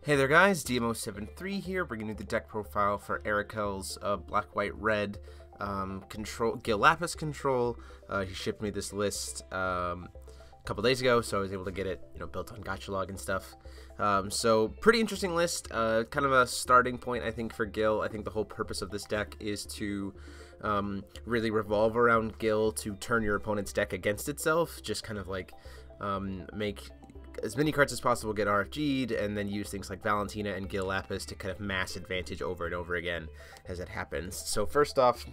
Hey there guys, DMO73 here, bringing you the deck profile for Erikel's black, white, red control, Gil Lapis control. He shipped me this list a couple days ago, so I was able to get it, built on Gotchalog and stuff. So pretty interesting list, kind of a starting point I think for Gil. I think the whole purpose of this deck is to really revolve around Gil to turn your opponent's deck against itself, just kind of like make as many cards as possible get RFG'd, and then use things like Valentina and Gil Lapis to kind of mass advantage over and over again as it happens. So first off,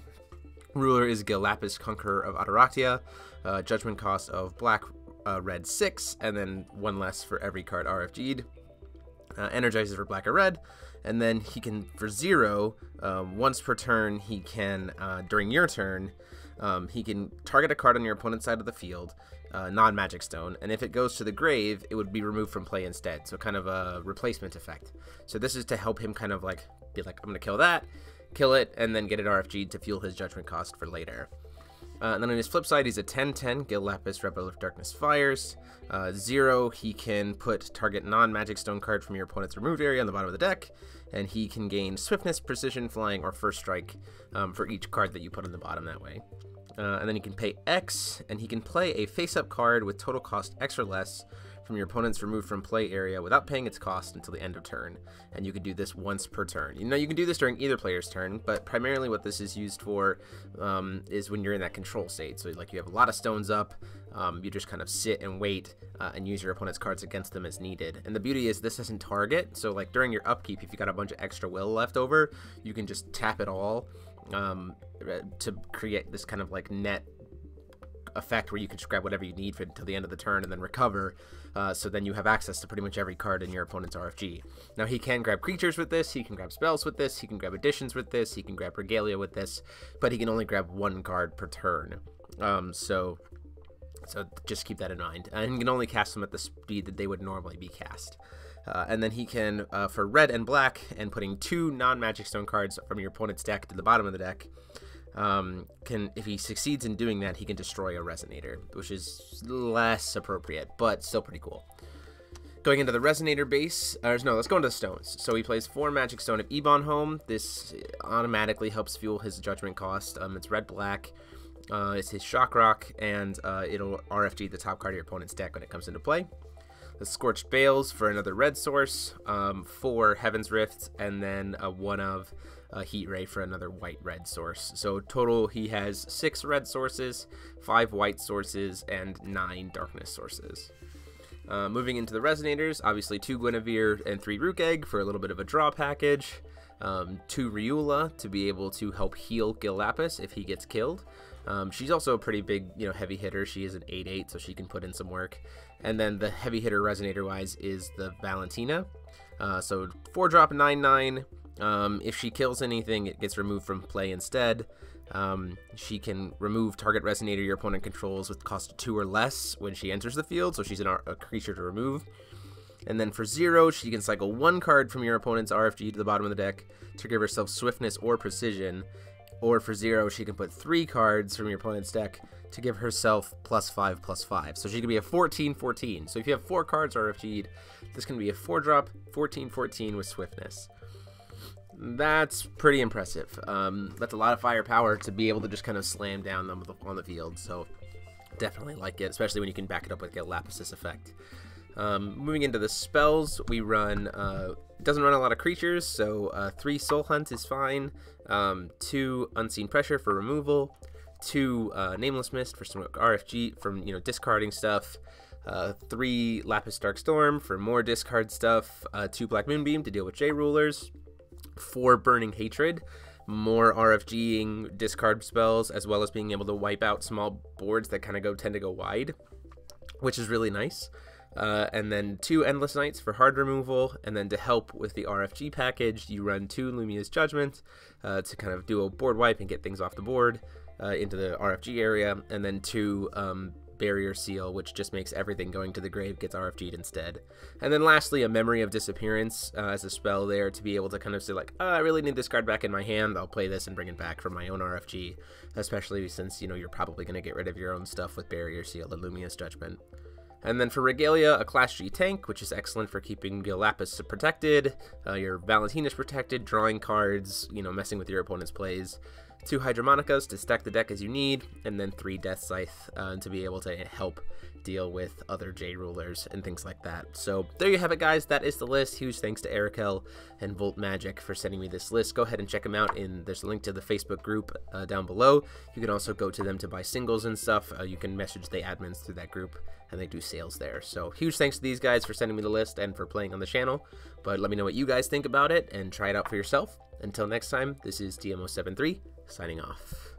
ruler is Gil Lapis, Conqueror of Ataraktia, judgment cost of black, red 6, and then 1 less for every card RFG'd. Energizes for black or red, and then he can, for 0, once per turn, he can, during your turn, he can target a card on your opponent's side of the field, non-magic stone, and if it goes to the grave, it would be removed from play instead, so kind of a replacement effect. So this is to help him kind of like, be like, I'm going to kill that, kill it, and then get it RFG'd to fuel his judgment cost for later. And then on his flip side, he's a 10/10, Gil Lapis, Rebel of Darkness Fires. 0, he can put target non-magic stone card from your opponent's removed area on the bottom of the deck, and he can gain Swiftness, Precision, Flying, or First Strike for each card that you put on the bottom that way. And then he can pay X, and he can play a face-up card with total cost X or less from your opponent's removed from play area without paying its cost until the end of turn. And you can do this once per turn. You can do this during either player's turn, but primarily what this is used for is when you're in that control state. So like you have a lot of stones up, you just kind of sit and wait and use your opponent's cards against them as needed. And the beauty is this doesn't target, so like during your upkeep, if you got a bunch of extra will left over, you can just tap it all to create this kind of like net effect where you can just grab whatever you need for until the end of the turn and then recover, so then you have access to pretty much every card in your opponent's RFG. Now he can grab creatures with this, he can grab spells with this, he can grab additions with this, he can grab regalia with this, but he can only grab 1 card per turn. So just keep that in mind, and he can only cast them at the speed that they would normally be cast. And then he can, for red and black, and putting 2 non-magic stone cards from your opponent's deck to the bottom of the deck, if he succeeds in doing that, he can destroy a Resonator, which is less appropriate, but still pretty cool. Going into the Resonator base, let's go into the stones. So he plays 4 Magic Stone of Ebon Home. This automatically helps fuel his judgment cost. It's red-black. It's his Shock Rock, and it'll RFG the top card of your opponent's deck when it comes into play. The Scorched Bales for another red source, 4 Heaven's Rift, and then 1 of Heat Ray for another white-red source. So total, he has 6 red sources, 5 white sources, and 9 darkness sources. Moving into the Resonators, obviously 2 Guinevere and 3 Rook Egg for a little bit of a draw package. 2 Riula to be able to help heal Gil Lapis if he gets killed. She's also a pretty big, heavy hitter. She is an 8/8, so she can put in some work. And then the heavy hitter Resonator-wise is the Valentina. So 4-drop 9/9. If she kills anything, it gets removed from play instead. She can remove target Resonator your opponent controls with cost 2 or less when she enters the field, so she's a creature to remove. And then for 0, she can cycle 1 card from your opponent's RFG to the bottom of the deck to give herself Swiftness or Precision. Or for 0, she can put 3 cards from your opponent's deck to give herself +5/+5. So she can be a 14/14. So if you have 4 cards RFG'd, this can be a 4-drop 14/14 with Swiftness. That's pretty impressive. That's a lot of firepower to be able to just kind of slam down them on the field. So definitely like it, especially when you can back it up with Gil Lapis' effect. Moving into the spells, we run, it doesn't run a lot of creatures, so 3 Soul Hunt is fine, 2 Unseen Pressure for removal, 2 Nameless Mist for some RFG from, discarding stuff, 3 Lapis Dark Storm for more discard stuff, 2 Black Moonbeam to deal with J-Rulers, 4 Burning Hatred, more RFGing discard spells, as well as being able to wipe out small boards that kind of tend to go wide, which is really nice. And then 2 Endless Nights for hard removal, and then to help with the RFG package, you run 2 Lumia's Judgment to kind of do a board wipe and get things off the board into the RFG area, and then 2 Barrier Seal, which just makes everything going to the grave gets RFG'd instead. And then lastly, a Memory of Disappearance as a spell there to be able to kind of say like, I really need this card back in my hand, I'll play this and bring it back from my own RFG, especially since, you're probably going to get rid of your own stuff with Barrier Seal and Lumia's Judgment. And then for Regalia, a Class G tank, which is excellent for keeping Gil Lapis protected, your Valentinus protected, drawing cards, you know, messing with your opponent's plays. 2 Hydromonicas to stack the deck as you need, and then 3 Death Scythe to be able to help deal with other J-Rulers and things like that. So there you have it, guys. That is the list. Huge thanks to Erikel and Volt Magic for sending me this list. Go ahead and check them out. There's a link to the Facebook group down below. You can also go to them to buy singles and stuff. You can message the admins through that group, and they do sales there. So huge thanks to these guys for sending me the list and for playing on the channel. But let me know what you guys think about it and try it out for yourself. Until next time, this is DMO73 signing off.